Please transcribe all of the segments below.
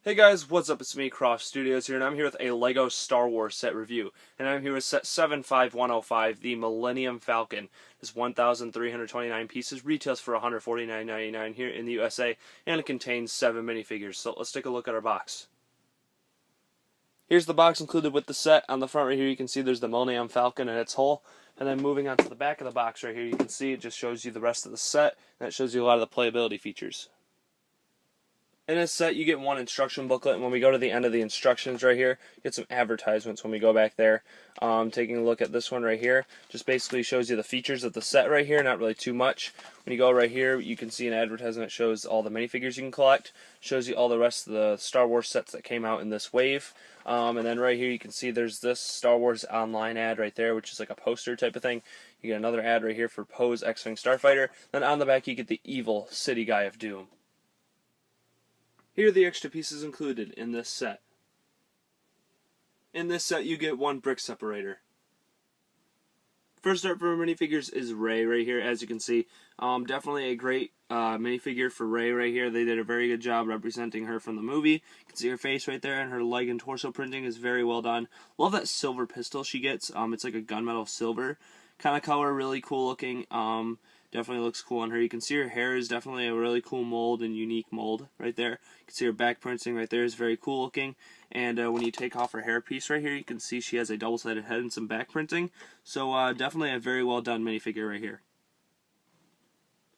Hey guys, what's up? It's me, Croft Studios here, and I'm here with a LEGO Star Wars set review. And I'm here with set 75105, the Millennium Falcon. It's 1,329 pieces, retails for $149.99 here in the USA, and it contains 7 minifigures. So let's take a look at our box. Here's the box included with the set. On the front right here you can see there's the Millennium Falcon and its hull. And then moving on to the back of the box right here, you can see it just shows you the rest of the set, and it shows you a lot of the playability features. In this set, you get one instruction booklet, and when we go to the end of the instructions right here, you get some advertisements when we go back there. Taking a look at this one right here, just basically shows you the features of the set right here, not really too much. When you go right here, you can see an advertisement that shows all the minifigures you can collect, shows you all the rest of the Star Wars sets that came out in this wave. And then right here you can see there's this Star Wars Online ad right there, which is like a poster type of thing. You get another ad right here for Poe's X-Wing Starfighter. Then on the back you get the evil City Guy of Doom. Here are the extra pieces included in this set. In this set you get one brick separator. First up for minifigures is Rey right here, as you can see. Definitely a great minifigure for Rey right here. They did a very good job representing her from the movie. You can see her face right there, and her leg and torso printing is very well done. Love that silver pistol she gets. It's like a gunmetal silver kind of color, really cool looking. Definitely looks cool on her. You can see her hair is definitely a really cool mold and unique mold right there. You can see her back printing right there is very cool looking. And when you take off her hair piece right here, you can see she has a double-sided head and some back printing. So definitely a very well done minifigure right here.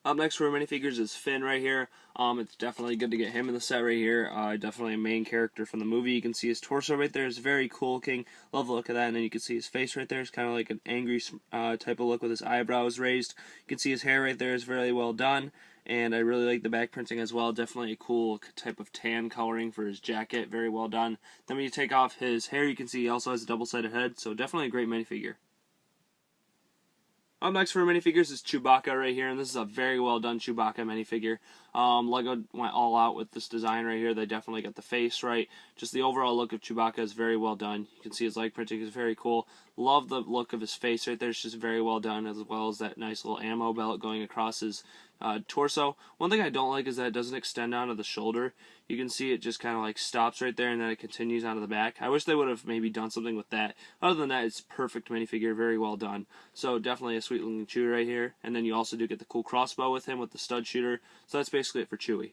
Up next for minifigures is Finn right here. It's definitely good to get him in the set right here. Definitely a main character from the movie. You can see his torso right there is very cool looking. Love the look of that. And then you can see his face right there. It's kind of like an angry type of look with his eyebrows raised. You can see his hair right there is very well done. And I really like the back printing as well. Definitely a cool type of tan coloring for his jacket. Very well done. Then when you take off his hair, you can see he also has a double-sided head. So definitely a great minifigure. Up next for minifigures is Chewbacca right here, and this is a very well done Chewbacca minifigure. LEGO went all out with this design right here. They definitely got the face right. Just the overall look of Chewbacca is very well done. You can see his leg printing is very cool. Love the look of his face right there. It's just very well done, as well as that nice little ammo belt going across his torso. One thing I don't like is that it doesn't extend onto the shoulder. You can see it just kind of like stops right there and then it continues onto the back. I wish they would have maybe done something with that. Other than that, it's perfect minifigure, very well done. So definitely a sweet looking Chewie right here. And then you also do get the cool crossbow with him with the stud shooter. So that's basically it for Chewie.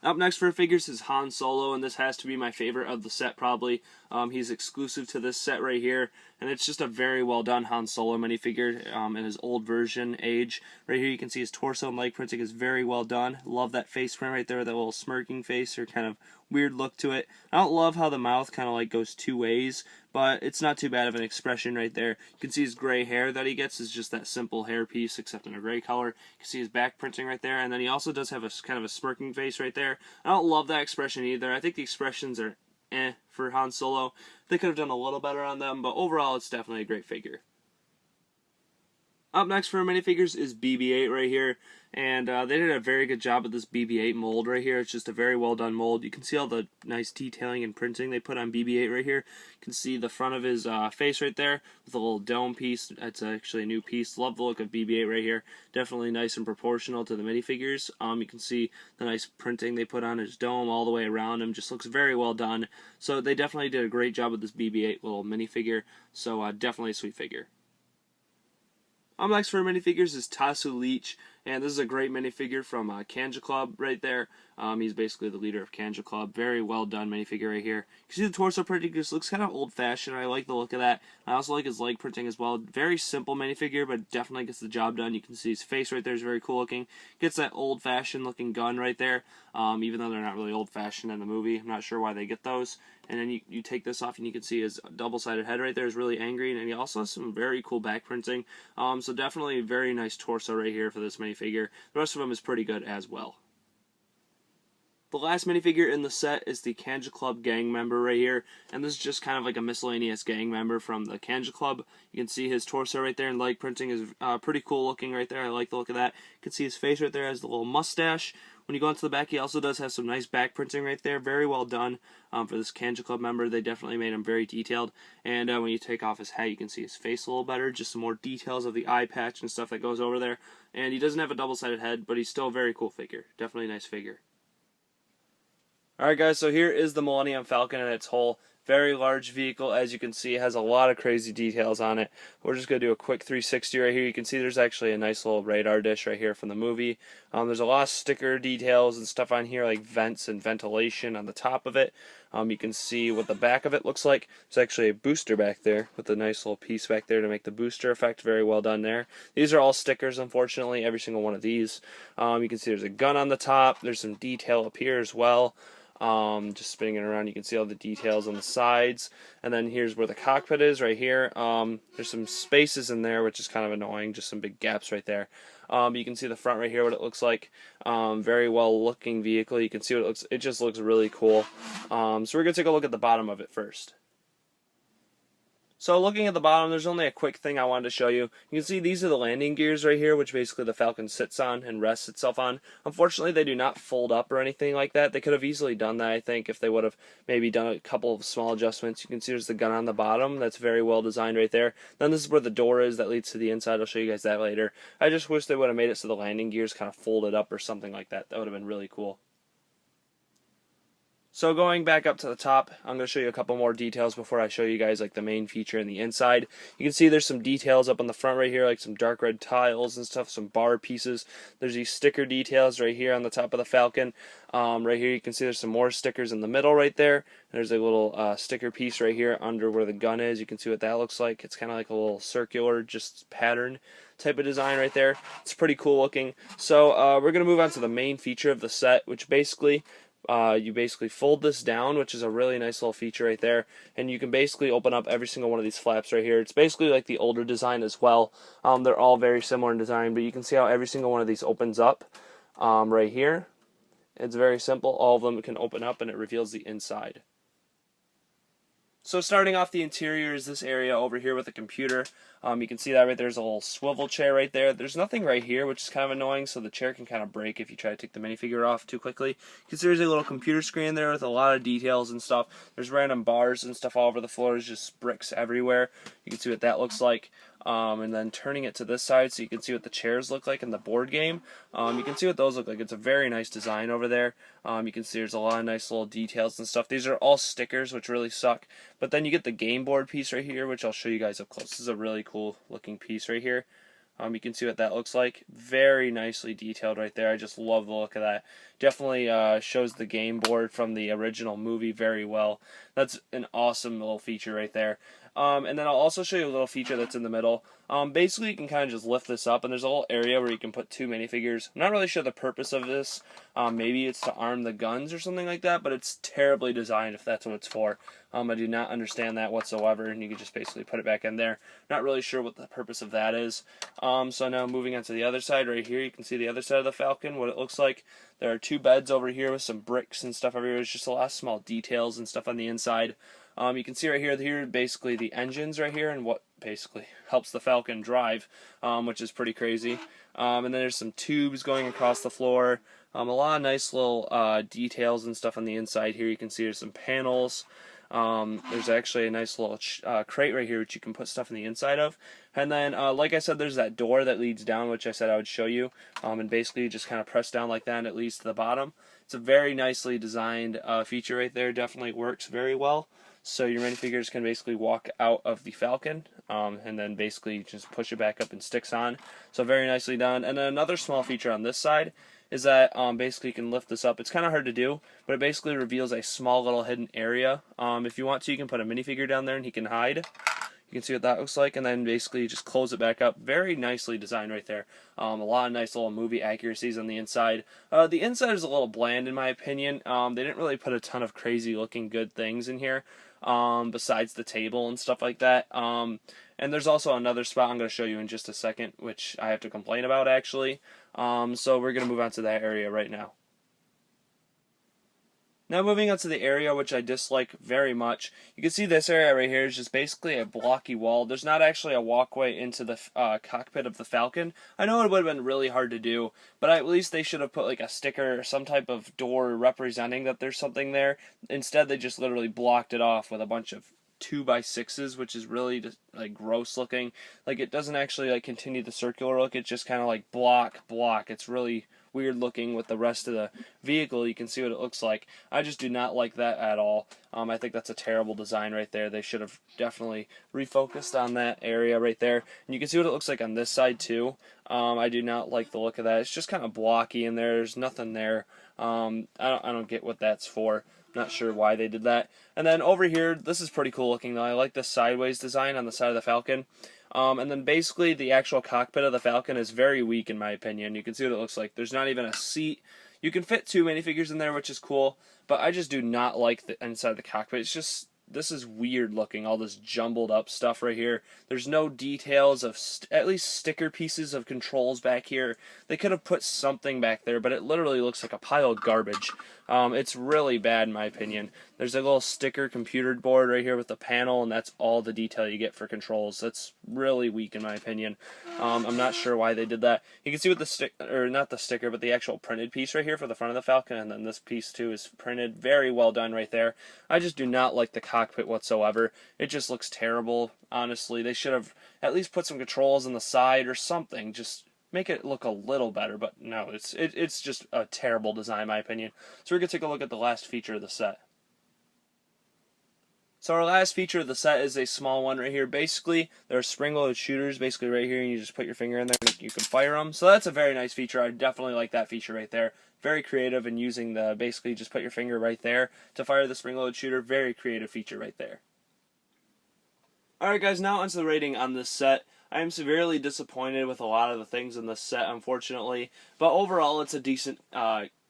Up next for figures is Han Solo, and this has to be my favorite of the set probably. He's exclusive to this set right here, and it's just a very well done Han Solo minifigure in his old version age. Right here you can see his torso and leg printing is very well done. Love that face print right there, that little smirking face or kind of weird look to it. I don't love how the mouth kind of like goes two ways, but it's not too bad of an expression right there. You can see his gray hair that he gets is just that simple hair piece except in a gray color. You can see his back printing right there, and then he also does have a kind of a smirking face right there. I don't love that expression either. I think the expressions are for Han Solo. They could have done a little better on them, but overall it's definitely a great figure. Up next for minifigures is BB-8 right here, and they did a very good job with this BB-8 mold right here. It's just a very well done mold. You can see all the nice detailing and printing they put on BB-8 right here. You can see the front of his face right there with a little dome piece. That's actually a new piece. Love the look of BB-8 right here. Definitely nice and proportional to the minifigures. You can see the nice printing they put on his dome all the way around him. Just looks very well done. So they definitely did a great job with this BB-8 little minifigure. So definitely a sweet figure. Up next for minifigures is Tasu Leech, and this is a great minifigure from Kanja Club right there. He's basically the leader of Kanja Club. Very well done minifigure right here. You can see the torso printing just looks kind of old-fashioned. I like the look of that. I also like his leg printing as well. Very simple minifigure, but definitely gets the job done. You can see his face right there is very cool looking. Gets that old-fashioned looking gun right there, even though they're not really old-fashioned in the movie. I'm not sure why they get those. And then you take this off and you can see his double-sided head right there is really angry, and he also has some very cool back printing. So definitely a very nice torso right here for this minifigure. The rest of him is pretty good as well. The last minifigure in the set is the Kanja Club gang member right here, and this is just kind of like a miscellaneous gang member from the Kanja Club. You can see his torso right there and leg printing is pretty cool looking right there. I like the look of that. You can see his face right there has the little mustache. When you go into the back, he also does have some nice back printing right there. Very well done for this Kanja Club member. They definitely made him very detailed. And when you take off his hat, you can see his face a little better. Just some more details of the eye patch and stuff that goes over there. And he doesn't have a double-sided head, but he's still a very cool figure. Definitely a nice figure. Alright guys, so here is the Millennium Falcon in its whole. Very large vehicle, as you can see. It has a lot of crazy details on it. We're just going to do a quick 360 right here. You can see there's actually a nice little radar dish right here from the movie. There's a lot of sticker details and stuff on here, like vents and ventilation on the top of it. You can see what the back of it looks like. There's actually a booster back there with a nice little piece back there to make the booster effect. Very well done there. These are all stickers, unfortunately, every single one of these. You can see there's a gun on the top. There's some detail up here as well. Just spinning it around, you can see all the details on the sides, and then here's where the cockpit is right here. There's some spaces in there, which is kind of annoying, just some big gaps right there. You can see the front right here, what it looks like. Very well looking vehicle. You can see what it looks. It just looks really cool. So we're gonna take a look at the bottom of it first. So looking at the bottom, there's only a quick thing I wanted to show you. You can see these are the landing gears right here, which basically the Falcon sits on and rests itself on. Unfortunately, they do not fold up or anything like that. They could have easily done that, I think, if they would have maybe done a couple of small adjustments. You can see there's the gun on the bottom. That's very well designed right there. Then this is where the door is that leads to the inside. I'll show you guys that later. I just wish they would have made it so the landing gears kind of folded up or something like that. That would have been really cool. So going back up to the top, I'm going to show you a couple more details before I show you guys like the main feature in the inside. You can see there's some details up on the front right here, like some dark red tiles and stuff, some bar pieces. There's these sticker details right here on the top of the Falcon. Right here you can see there's some more stickers in the middle right there. There's a little sticker piece right here under where the gun is. You can see what that looks like. It's kind of like a little circular just pattern type of design right there. It's pretty cool looking. So we're going to move on to the main feature of the set, which basically you basically fold this down, which is a really nice little feature right there, and you can basically open up every single one of these flaps right here. It's basically like the older design as well. They're all very similar in design, but you can see how every single one of these opens up right here. It's very simple. All of them can open up and it reveals the inside. So starting off the interior is this area over here with the computer. You can see that right there's a little swivel chair right there. There's nothing right here, which is kind of annoying, so the chair can kind of break if you try to take the minifigure off too quickly. You can see there's a little computer screen there with a lot of details and stuff. There's random bars and stuff all over the floor. There's just bricks everywhere. You can see what that looks like. And then turning it to this side so you can see what the chairs look like in the board game. You can see what those look like. It's a very nice design over there. You can see there's a lot of nice little details and stuff. These are all stickers, which really suck. But then you get the game board piece right here, which I'll show you guys up close. This is a really cool looking piece right here. You can see what that looks like. Very nicely detailed right there. I just love the look of that. Definitely shows the game board from the original movie very well. That's an awesome little feature right there. And then I'll also show you a little feature that's in the middle. Basically, you can kind of just lift this up, and there's a little area where you can put two minifigures. I'm not really sure the purpose of this. Maybe it's to arm the guns or something like that, but it's terribly designed if that's what it's for. I do not understand that whatsoever, and you can just basically put it back in there. Not really sure what the purpose of that is. So now moving on to the other side right here, you can see the other side of the Falcon, what it looks like. There are two beds over here with some bricks and stuff everywhere. There's just a lot of small details and stuff on the inside. You can see right here basically the engines right here and what basically helps the Falcon drive, which is pretty crazy. And then there's some tubes going across the floor. A lot of nice little details and stuff on the inside here. You can see there's some panels. There's actually a nice little crate right here which you can put stuff in the inside of. And then, like I said, there's that door that leads down, which I said I would show you. And basically you just kind of press down like that and it leads to the bottom. It's a very nicely designed feature right there. Definitely works very well. So your minifigures can basically walk out of the Falcon and then basically just push it back up and sticks on. So very nicely done. And then another small feature on this side is that basically you can lift this up. It's kind of hard to do, but it basically reveals a small little hidden area. If you want to, you can put a minifigure down there and he can hide. You can see what that looks like, and then basically just close it back up. Very nicely designed right there. A lot of nice little movie accuracies on the inside. The inside is a little bland in my opinion. They didn't really put a ton of crazy looking good things in here, besides the table and stuff like that. And there's also another spot I'm going to show you in just a second, which I have to complain about actually. So we're going to move on to that area right now. Now moving on to the area which I dislike very much. You can see this area right here is just basically a blocky wall. There's not actually a walkway into the cockpit of the Falcon. I know it would have been really hard to do, but at least they should have put like a sticker or some type of door representing that there's something there. Instead they just literally blocked it off with a bunch of 2x6s, which is really just like gross looking. Like it doesn't actually like continue the circular look. It's just kind of like block. It's really weird looking with the rest of the vehicle. You can see what it looks like. I just do not like that at all. I think that's a terrible design right there. They should have definitely refocused on that area right there. And you can see what it looks like on this side too. I do not like the look of that. It's just kind of blocky in there. There's nothing there. I don't get what that's for. Not sure why they did that. And then over here, this is pretty cool looking though. I like the sideways design on the side of the Falcon. And then basically the actual cockpit of the Falcon is very weak in my opinion. You can see what it looks like. There's not even a seat. You can fit 2 minifigures in there, which is cool, but I just do not like the inside of the cockpit. It's just, this is weird looking, all this jumbled up stuff right here. There's no details of at least sticker pieces of controls back here. They could have put something back there, but it literally looks like a pile of garbage. It's really bad in my opinion. There's a little sticker computer board right here with the panel, and that's all the detail you get for controls. That's really weak in my opinion. I'm not sure why they did that. You can see with the not the sticker, but the actual printed piece right here for the front of the Falcon, and then this piece too is printed. Very well done right there. I just do not like the cockpit whatsoever. It just looks terrible, honestly. They should have at least put some controls on the side or something. Just make it look a little better, but no, it's just a terrible design in my opinion. So we're going to take a look at the last feature of the set. So our last feature of the set is a small one right here. Basically, there are spring-loaded shooters basically right here, and you just put your finger in there and you can fire them. So that's a very nice feature. I definitely like that feature right there. Very creative in using the, basically just put your finger right there to fire the spring-loaded shooter. Very creative feature right there. Alright guys, now onto the rating on this set. I am severely disappointed with a lot of the things in this set, unfortunately. But overall, it's a decent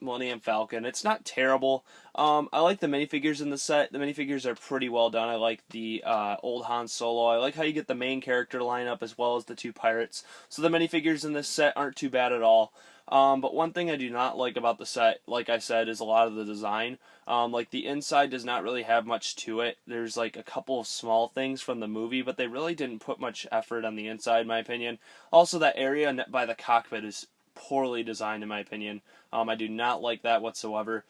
Millennium Falcon. It's not terrible. I like the minifigures in the set. The minifigures are pretty well done. I like the old Han Solo. I like how you get the main character to line up as well as the 2 pirates. So the minifigures in this set aren't too bad at all. But one thing I do not like about the set, like I said, is a lot of the design. Like the inside does not really have much to it. There's like a couple of small things from the movie, but they really didn't put much effort on the inside, in my opinion. Also, that area by the cockpit is poorly designed, in my opinion. I do not like that whatsoever.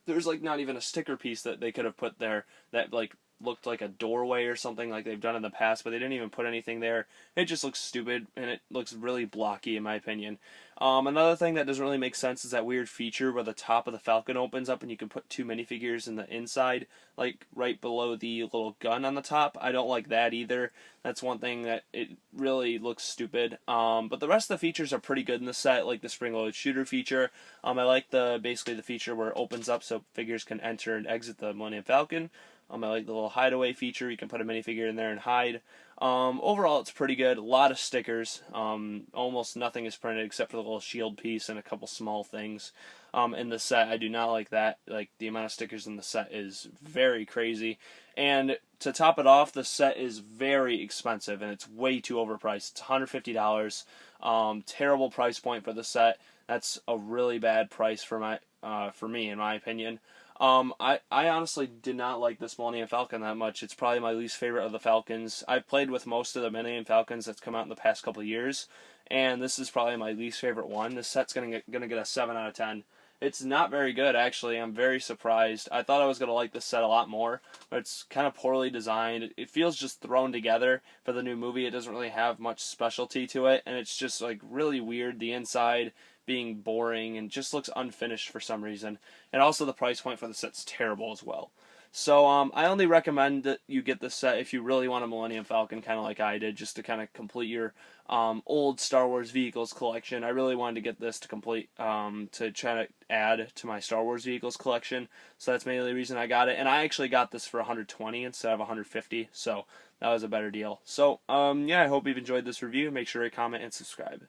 There's like not even a sticker piece that they could have put there that like looked like a doorway or something like they've done in the past, but they didn't even put anything there. It just looks stupid, and it looks really blocky in my opinion. Another thing that doesn't really make sense is that weird feature where the top of the Falcon opens up and you can put 2 minifigures in the inside, like right below the little gun on the top. I don't like that either. That's one thing that it really looks stupid. But the rest of the features are pretty good in the set, like the spring-loaded shooter feature. I like basically the feature where it opens up so figures can enter and exit the Millennium Falcon. I like the little hideaway feature. You can put a minifigure in there and hide. Overall, it's pretty good. A lot of stickers. Almost nothing is printed except for the little shield piece and a couple small things. In the set, I do not like that. Like, the amount of stickers in the set is very crazy. And to top it off, the set is very expensive, and it's way too overpriced. It's $150. Terrible price point for the set. That's a really bad price for me, in my opinion. I honestly did not like this Millennium Falcon that much. It's probably my least favorite of the Falcons. I've played with most of the Millennium Falcons that's come out in the past couple of years, and this is probably my least favorite one. This set's gonna get a 7 out of 10. It's not very good, actually. I'm very surprised. I thought I was gonna like this set a lot more, but it's kind of poorly designed. It feels just thrown together for the new movie. It doesn't really have much specialty to it, and it's just like really weird. The inside being boring and just looks unfinished for some reason. And also the price point for the set's terrible as well. So I only recommend that you get this set if you really want a Millennium Falcon, kind of like I did, just to kind of complete your old Star Wars vehicles collection. I really wanted to get this to complete, to try to add to my Star Wars vehicles collection. So that's mainly the reason I got it. And I actually got this for $120 instead of $150, so that was a better deal. So yeah, I hope you've enjoyed this review. Make sure to comment and subscribe.